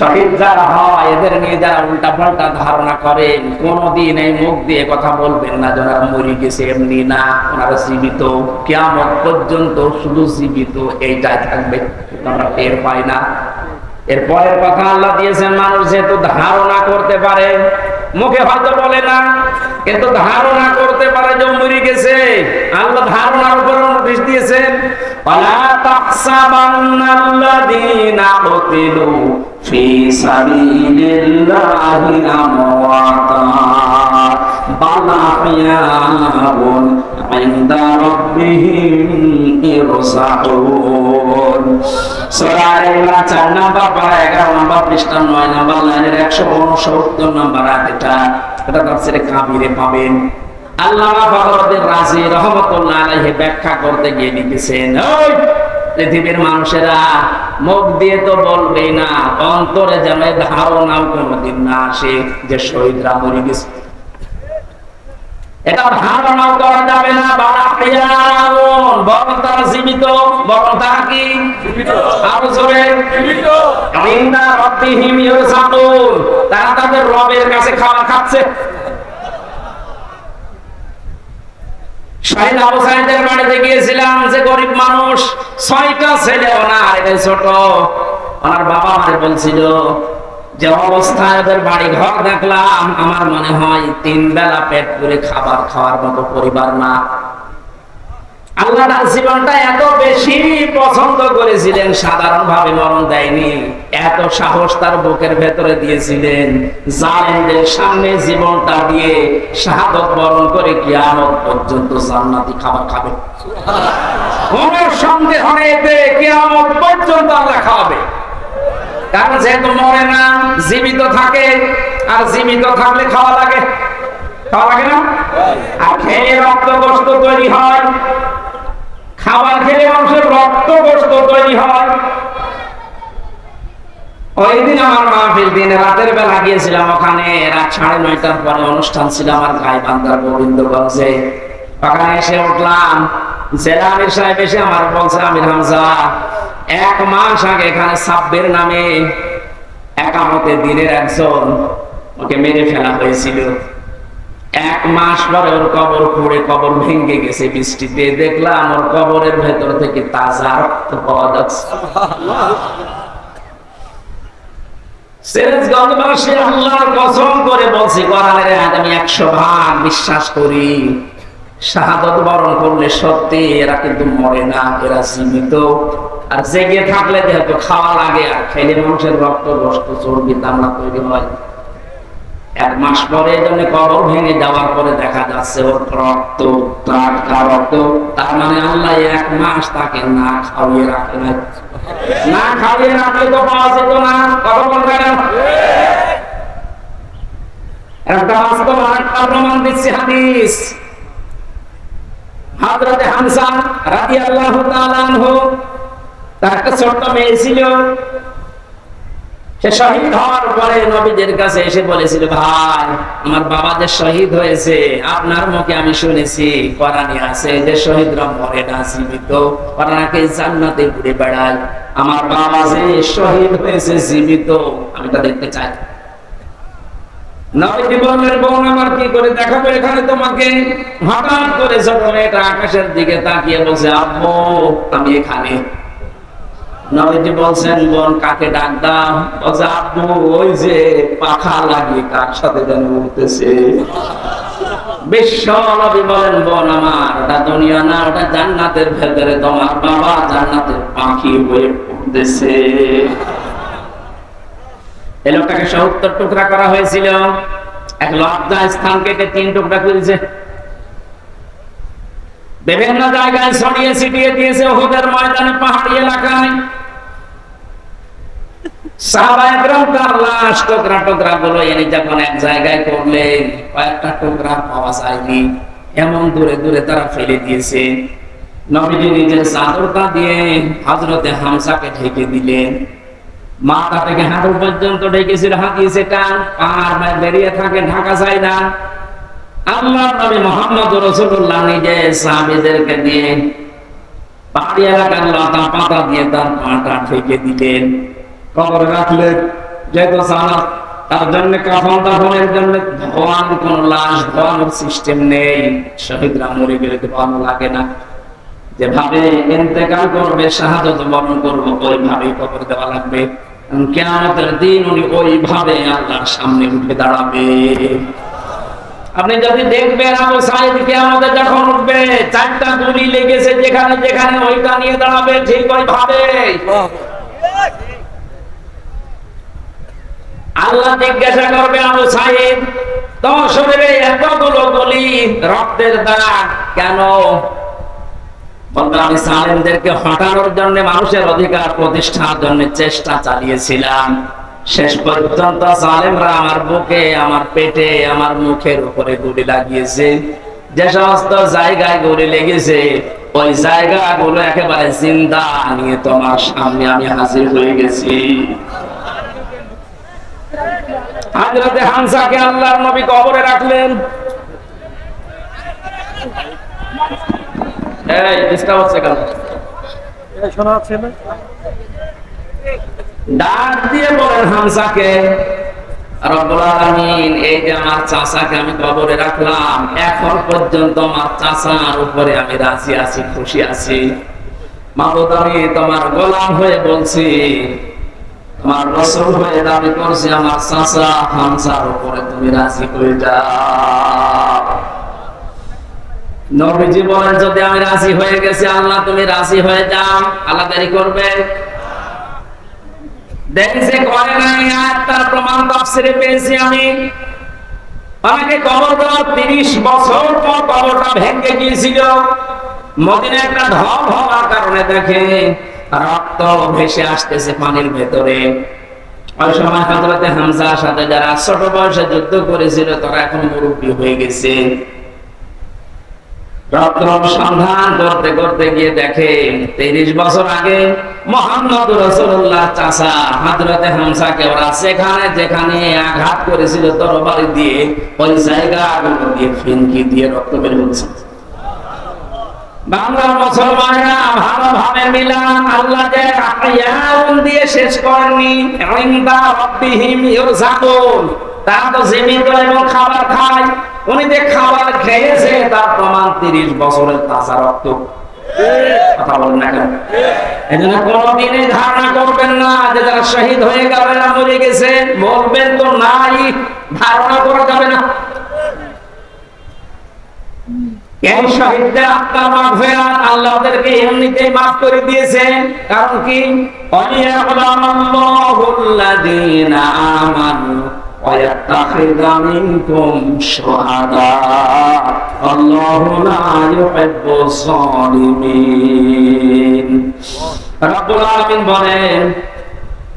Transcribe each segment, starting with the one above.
শহীদ যারা হয় এদের নিয়ে যারা উল্টা পাল্টা ধারণা করেন, কোনদিন এই মুখ দিয়ে কথা বলবেন না যারা মরে গেছে, এমনি না, ওনারা জীবিত, কিয়ামত পর্যন্ত শুধু জীবিত এইটাই থাকবে, আমরা টের পাই না। এরপরের কথা আল্লাহ দিয়েছেন, মানুষ যেহেতু ধারণা করতে পারে, মুখে হয়তো বলে না, কিন্তু ধারণা করতে পারে যে মরে গেছে। আল্লাহ ধারণার উপর নোটিশ দিয়েছেন, ওয়ালা তাহসাবান্নাল্লাযীনা কুতিলু ফি সাবিলিল্লাহি আমওয়াতা বাল আহইয়াউন ইনদা রাব্বিহিম ইরসাউন। সূরা আল-ইমরান 4 নাম্বার পারা 11 নাম্বার পৃষ্ঠা 9 নাম্বার লাইনের 169 নাম্বার আয়াত। এটা তাফসীরে কাবীরে পাবেন। আল্লামা ফখরুদ্দীন রাজি রাহমাতুল্লাহ আলাইহি ব্যাখ্যা করতে গিয়ে লিখেছেন, ওই পৃথিবীর মানুষেরা মুখ দিয়ে তো বলবেই না, অন্তরে যেন ধারণাও কোনোদিন না আসে যে শহীদরা মরে গেছে। এটা ধারণাও করা যাবে না। বরং তারা জীবিত, বরং তারা কি আরো জোরে ইনদা রাব্বিহিম ইরসাউন, তারা তাদের রবের কাছে খাবার খাচ্ছে। শহীদ আবু সাঈদের বাড়িতে গিয়েছিলাম, যে গরিব মানুষ, 6টা ছেলে, ওনার এটা ছোট। ওনার বাবা আমাকে বলছিল যে অবস্থায় ওদের বাড়ি ঘর দেখলাম, আমার মনে হয় 3 বেলা পেট পুরে খাবার খাওয়ার মতো পরিবার না। আল্লাহ তার জীবনটা এত বেশি পছন্দ করেছিলেন, সাধারণ ভাবে মরণ দেয়নি, এত সাহস তার বুকের ভেতরে দিয়েছিলেন, জালেমদের সামনে জীবনটা দিয়ে শাহাদত বরণ করে কিয়ামত পর্যন্ত জান্নাতি খাবার খাবে। কোনো সন্দেহ নেই যে কিয়ামত পর্যন্ত আল্লাহ খাওয়াবে। কারণ যেহেতু মরে না, জীবিত থাকে, আর জীবিত থাকলে খাওয়া লাগে, খাওয়া লাগে না? আর খেয়ে রক্ত গোশত তৈরি হয়, খাবার খেলে মানুষের রক্ত গোশত তৈরি হয়। ওই দিন আমার মাহফিল, দিন রাতের বেলা গিয়েছিলাম ওখানে, রাত 9:30টার পরে অনুষ্ঠান ছিল আমার গাইবান্ধার গোবিন্দগঞ্জে। ওখানে এসে উঠলাম, জেলা আমির সাহেব এসে আমার বলছে, আমির হামজা, 1 মাস আগে এখানে সাব্বির নামে একামতে দিনের একজন, ওকে মেরে ফেলা হয়েছিল। 1 মাস পরে ওর কবর খুঁড়ে কবর ভেঙে গেছে বৃষ্টিতে, দেখলাম ওর কবরের ভেতর থেকে তাজা রক্ত পাওয়া যাচ্ছে। সিরাজগঞ্জবাসী আল্লাহর কসম করে বলছি, কোরআনের আয়াত আমি 100 ভাগ বিশ্বাস করি। শাহাদত বরণ করলে সত্যি এরা কিন্তু মরে না, এরা জীবিত। আর জেগে থাকলে যেহেতু খাওয়া লাগে, আর খেলে মানুষের রক্ত গোশত চর্বি তামড়া তৈরি হয়। 1 মাস পরে জন্য কবর ভেঙে যাওয়ার পরে দেখা যাচ্ছে ওর রক্ত, টাটকা রক্ত। তার মানে আল্লাহ 1 মাস তাকে না খাওয়িয়ে রাখে নাই। না খাওয়িয়ে রাখলে তো পাওয়া যেত না। কথা বলবেন? একটা বাস্তব আরেকটা প্রমাণ দিচ্ছি, হাদিস। হযরত হামজা রাদিয়াল্লাহু তাআলা আনহু, তার একটা ছোট্ট মেয়ে ছিল। সে শহীদ হওয়ার পরে নবীদের কাছে এসে বলেছিল, ভাই, আমার বাবা যে শহীদ হয়েছে, আপনার মুখে আমি শুনেছি, কোরআনে আছে যে শহীদরা মরে না, জীবিত, ওরা নাকি জান্নাতে ঘুরে বেড়ায়। আমার বাবা যে শহীদ হয়েছে, জীবিত, আমি তা দেখতে চাই। নবীজি বললেন, বোন আমার কি করে দেখাবো এখানে তোমাকে? হঠাৎ করে ছোট মেয়েটা আকাশের দিকে তাকিয়ে বলছে, আব্বু আমি এখানে। নবীজি বলছেন, বোন কাকে ডাক দাও? বলছে, আব্বু ওই যে পাখা লাগিয়ে কার সাথে যেন উঠতেছে। বিশ্ব নবী বলেন, বোন আমার, ওটা দুনিয়া না, ওটা জান্নাতের ভেতরে তোমার বাবা জান্নাতের পাখি হয়ে উঠতেছে। এই লোকটাকে 70 টুকরা করা হয়েছিল, এক লজ্জা স্থান কেটে 3 টুকরা করেছে, বিভিন্ন জায়গায় ছড়িয়ে ছিটিয়ে দিয়েছে, উহুদের ময়দানে, পাহাড়ি এলাকায়। সাহাবায়ে কেরাম তার লাশ টুকরা টুকরা গুলো এনে যখন এক জায়গায় করলেন, কয়েকটা টুকরা পাওয়া যায়নি, এমন দূরে দূরে তারা ফেলে দিয়েছে। নবীজি নিজের চাদরটা দিয়ে হযরতে হামজাকে ঢেকে দিলেন, মাথা থেকে হাঁটু পর্যন্ত ঢেকেছিল, হাতিয়েছে টান, পাহাড় বেরিয়ে থাকে, ঢাকা যায় না। আল্লাহর নবী মুহাম্মদ রাসূলুল্লাহ নিজে সাহাবীদেরকে দিয়ে পাহাড়ি এলাকার লতা পাতা দিয়ে তার পাটা ঢেকে দিলেন, কবরে রাখলেন। যেহেতু সালাত, তার জন্য কাফন দাফনের জন্য ধোয়ান, কোন লাশ ধোয়ানোর সিস্টেম নেই। শহীদরা মরে গেলে তো ধোয়ানো লাগে না, যেভাবে ইন্তেকাল করবে, শাহাদাত বরণ করবে, ওইভাবেই কবর দেওয়া লাগবে। কিয়ামতের দিন উনি ওইভাবে আল্লাহর সামনে উঠে দাঁড়াবে। আপনি যদি দেখবেন আবু সাঈদ কিয়ামতে যখন উঠবে, 4টা গুলি লেগেছে যেখানে যেখানে, ওইটা নিয়ে দাঁড়াবে ঠিক ওইভাবে। আল্লাহ জিজ্ঞাসা করবে, আবু সাঈদ তোমার শরীরে এতগুলো গুলি, রক্তের দাগ কেন? বলবে আমি সালেমদেরকে হটানোর জন্য, মানুষের অধিকার প্রতিষ্ঠার জন্য চেষ্টা চালিয়েছিলাম। শেষ পর্যন্ত সালেমরা আমার বুকে, আমার পেটে, আমার মুখের উপরে গুলি লাগিয়েছে। যে সমস্ত জায়গায় গুলি লেগেছে, ওই জায়গাগুলো একেবারে জিন্দা নিয়ে তোমার সামনে আমি হাজির হয়ে গেছি। হযরতে হামজাকে আল্লাহর নবী কবরে রাখলেন। এই ডিস্টার্ব হচ্ছে কেন? এই শোনা যাচ্ছে না? ডাক দিয়ে বলেন হামজাকে, রব্বুল আলামিন এই যে আমার চাচাকে আমি কবরে রাখলাম, এখন পর্যন্ত আমার চাচার উপরে আমি রাজি আছি, খুশি আছি। মাবুদ আমি তোমার গোলাম হয়ে বলছি, তোমার রাসূল হয়ে দাবি করছি, আমার চাচা হামজার উপরে তুমি রাজি হয়ে যাও। নবীজি বলেন যদি আমি রাজি হয়ে গেছি, আল্লাহ তুমি রাজি হয়ে যাও, আল্লাহ দেরি করবে? দেখছে করে নাই। আর তার প্রমাণ তাফসীরে পেয়েছি আমি। অনেকে কবর দেওয়ার 30 বছর পর কবরটা ভেঙে গিয়েছিল। মদিনায় একটা ঢল হওয়ার কারণে দেখে রক্ত ভেসে আসতেছে পানির ভেতরে। ওই সময় হযরতে হামজার সাথে যারা ছোট বয়সে যুদ্ধ করেছিল, তারা এখন মুরব্বী হয়ে গেছে। রক্ত সন্ধান করতে করতে গিয়ে দেখে 30 বছর আগে মুহাম্মদ রাসূলুল্লাহ চাচা হযরতে হামজাকে ওরা যেখানে যেখানে আঘাত করেছিল তরবারি দিয়ে, ওই জায়গাগুলো দিয়ে ফিনকি দিয়ে রক্ত বের হচ্ছে। বাংলার মুসলমানরা ভালোভাবে মিলান, আল্লাহ যে আয়াউন দিয়ে শেষ করেননি, ইনদা রাব্বিহিম ইরযাকুন, তারা তো জীবিত এবং খাবার খায়। উনি যে খাবার খেয়েছে তার প্রমাণ 30 বছরের তাজা রক্ত। কথা বলেন না কেন? এজন্য কোনদিনই ধারণা করবেন না যে যারা শহীদ হয়ে গেলেন, মরে গেছে, বলবেন তো নাই, ধারণা করা যাবে না। এই শহীদদের আত্মার মাগফিরাত আল্লাহ ওদেরকে এমনিতেই মাফ করে দিয়েছেন। কারণ কি? ওয়ালিয়াকুল্লাযীনা আমানু ওয়া ইয়াত্তাখিযা মিনকুম শুহাদা আল্লাহু লা ইউহিব্বুস সালিমিন। রব্বুল আলামিন বলেন,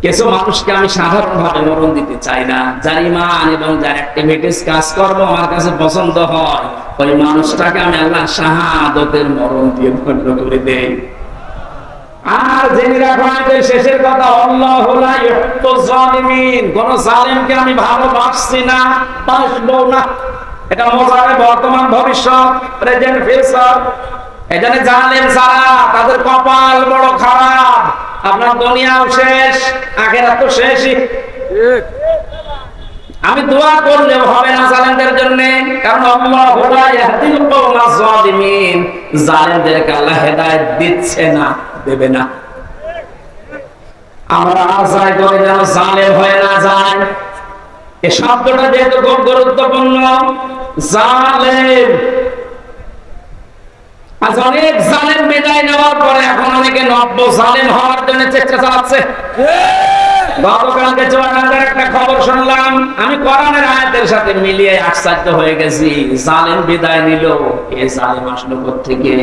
কিছু মানুষকে আমি সাধারণভাবে মরণ দিতে চাই না। যার ঈমান এবং যার অ্যাক্টিভিটিস কাজকর্ম আমার কাছে পছন্দ হয়, ওই মানুষটাকে আমি আল্লাহ শাহাদাতের মরণ দিয়ে ধন্য করে দেই। আর জেনে রাখুন যে শেষের কথা, আল্লাহু লা ইউহিব্বুস জালিমিন, কোন জালিমকে আমি ভালোবাসছি না, বাসবো না। এটা মুজারে বর্তমান ভবিষ্যৎ, প্রেজেন্ট ফিউচার। এখানে জালিম যারা, তাদের কপাল বড় খারাপ। আপনার দুনিয়াও শেষ, আখিরাত তো শেষই। আমি দোয়া করলে হবে না জালেমদের জন্য, কারণ আল্লাহু লা ইয়াহদিল কওমাজ জালিমিন, জালেমদেরকে আল্লাহ হেদায়েত দিচ্ছে না, দেবে না। আমরা আশা করি যেন জালেম হয়ে না যায়। এই শব্দটা যেহেতু খুব গুরুত্বপূর্ণ, জালেম। আজ অনেক জালেম বিদায় নেওয়ার পরে এখন অনেকে নব্য জালেম হওয়ার জন্য চেষ্টা চালাচ্ছে। গতকালকে চুয়াডাঙ্গার একটা খবর শুনলাম, আমি কোরআনের আয়াতের সাথে মিলিয়ে আশ্চর্য হয়ে গেছি। জালেম বিদায় নিল, এ জালেম আসলো কোত্থেকে?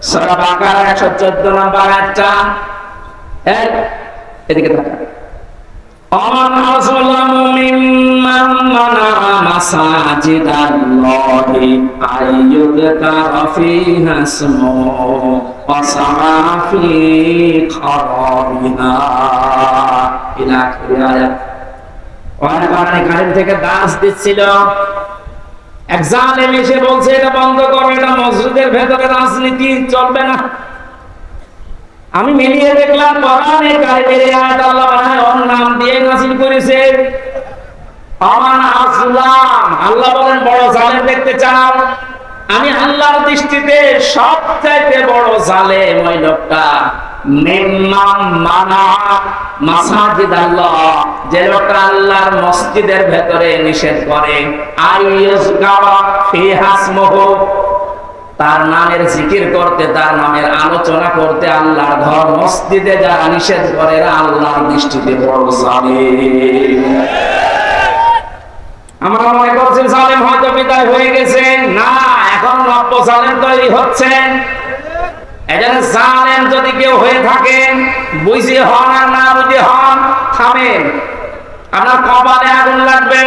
সূরা বাকারা 114 নম্বর আয়াতটা। এদিকে তাকান। ومن أظلم ممن منع مساجد الله أن يذكر فيها اسمه وسعى في خرابها إلى آخر الآية। ওখানে কারেন্ট থেকে দাস দিচ্ছিল, এক জালেম এসে বলছে এটা বন্ধ করো, এটা মসজিদের ভেতরে রাজনীতি চলবে না। আমি মিলিয়ে দেখলাম কোরআনে কারিমের আয়াত আল্লাহ ওর নাম দিয়ে নাযিল করেছে। আমান আসলাম, আল্লাহ বলেন বড় জালেম দেখতে চাও? আমি আল্লাহর দৃষ্টিতে সবচাইতে বড় জালেম ওই লোকটা মিম্মাম মানা মাসাজিদ আল্লাহ, যে লোকটা আল্লাহর মসজিদের ভেতরে নিষেধ করে আইয়ুযকারা ফিহা ইসমুহু, তার নামের জিকির করতে, তার নামের আলোচনা করতে আল্লাহর ঘর মসজিদে যারা নিষেধ করে এরা আল্লাহর দৃষ্টিতে বড় জালেম। আমরা মনে করছি জালেম হয়তো বিদায় হয়ে গেছে, না, এখন নব্য জালেম তৈরি হচ্ছে। এজন্য জালেম যদি কেউ হয়ে থাকেন, বুঝে হন আর না বুঝে হন, থামেন, আপনার কপালে আগুন লাগবে।